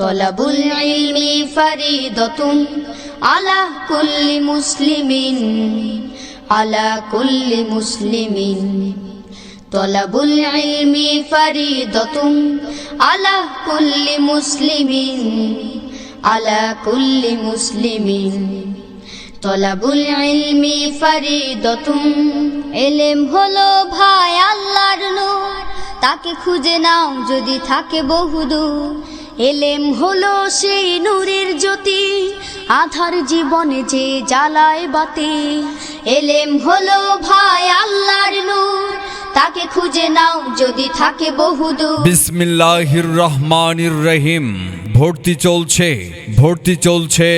তলাবুল ইলমি ফারিদাতুন আলা কুল্লি মুসলিমিন, আলা কুল্লি মুসলিমিন। তলাবুল ইলমি ফারিদাতুন আলা কুল্লি মুসলিমিন, আলা কুল্লি মুসলিমিন। তলাবুল ইলমি ফারিদাতুন। এলেম হলো ভাই আল্লাহর নূর, তাকে খুঁজে নাও যদি থাকে বহুদূর। এলেম হলো সেই নূরের জ্যোতি, আধার জীবনে যে জ্বালায় বাতি। এলেম হলো ভাই আল্লাহর নূর, তাকে খুঁজে নাও যদি থাকে বহুদূর। বিসমিল্লাহির রহমানির রহিম। ভর্তি চলছে, ভর্তি চলছে,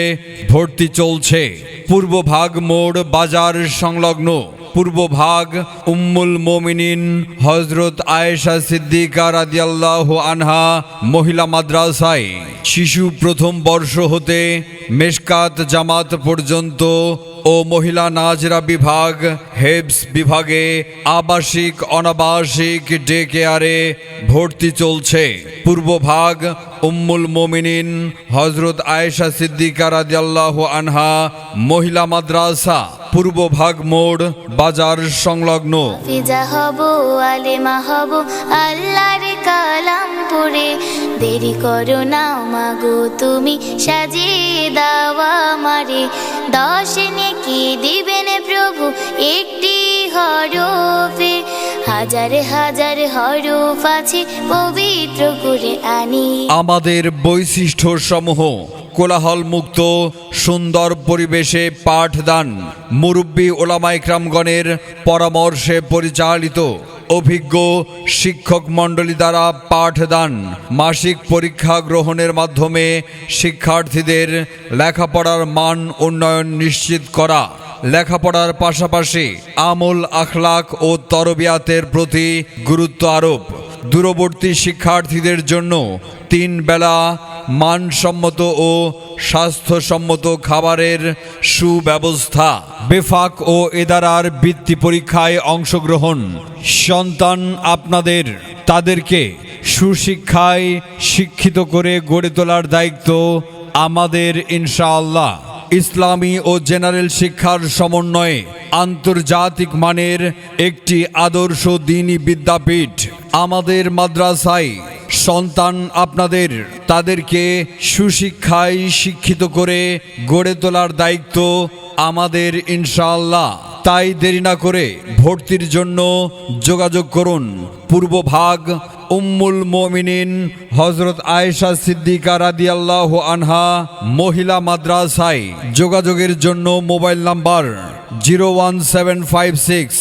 ভর্তি চলছে। পূর্ব ভাগ মোড় বাজার সংলগ্ন পূর্ব ভাগ উম্মুল মোমিনিন হযরত আয়েশা সিদ্দিকা রাদিয়াল্লাহু আনহা মহিলা মাদ্রাসায় শিশু প্রথম বর্ষ হতে মেশকাত জামাত পর্যন্ত ও মহিলা নাজরা বিভাগ হেবস বিভাগে আবাসিক অনাবাসিক ডে কেয়ারে ভর্তি চলছে। পূর্ব ভাগ উম্মুল মোমিনিন হযরত আয়েশা সিদ্দিকা রাদিয়াল্লাহু আনহা মহিলা মাদ্রাসা, পূর্ব ভাগ মোড় বাজার সংলগ্ন। ফিজা হব আলেমা হব আল্লাহর কালাম পড়ে, দেরি করো না মাগো তুমি সাজিয়ে দাও আমারে। 10 নেকি দিবেন প্রভু একটি হরফে, হাজার হাজার হরফ আছে পবিত্র কুরআনে। আমাদের বৈশিষ্ট্য সমূহ: কোলাহল মুক্ত সুন্দর পরিবেশে পাঠদান, মুরব্বী ওলামা ইকরামগণের পরামর্শে পরিচালিত, অভিজ্ঞ শিক্ষক মণ্ডলী দ্বারা পাঠদান, মাসিক পরীক্ষা গ্রহণের মাধ্যমে শিক্ষার্থীদের লেখাপড়ার মান উন্নয়ন নিশ্চিত করা, লেখাপড়ার পাশাপাশি আমল আখলাক ও তরবিয়াতের প্রতি গুরুত্ব আরোপ, দূরবর্তী শিক্ষার্থীদের জন্য 3 বেলা মানসম্মত ও স্বাস্থ্যসম্মত খাবারের সুব্যবস্থা, বেফাক ও এদারার বৃত্তি পরীক্ষায় অংশগ্রহণ। সন্তান আপনাদের, তাদেরকে সুশিক্ষায় শিক্ষিত করে গড়ে তোলার দায়িত্ব আমাদের ইনশাআল্লাহ। ইসলামী ও জেনারেল শিক্ষার সমন্বয়ে আন্তর্জাতিক মানের একটি আদর্শ দ্বীনি বিদ্যাপীঠ আমাদের মাদ্রাসায়। সন্তান আপনাদের, তাদেরকে সুশিক্ষায় শিক্ষিত করে গড়ে তোলার দায়িত্ব আমাদের ইনশাআল্লাহ। তাই দেরি না করে ভর্তির জন্য যোগাযোগ করুন। পূর্ব ভাগ উম্মুল মোমিনিন হযরত আয়েশা সিদ্দিকা রাদিয়াল্লাহু আনহা মহিলা মাদ্রাসায়। যোগাযোগের জন্য মোবাইল নাম্বার 0175651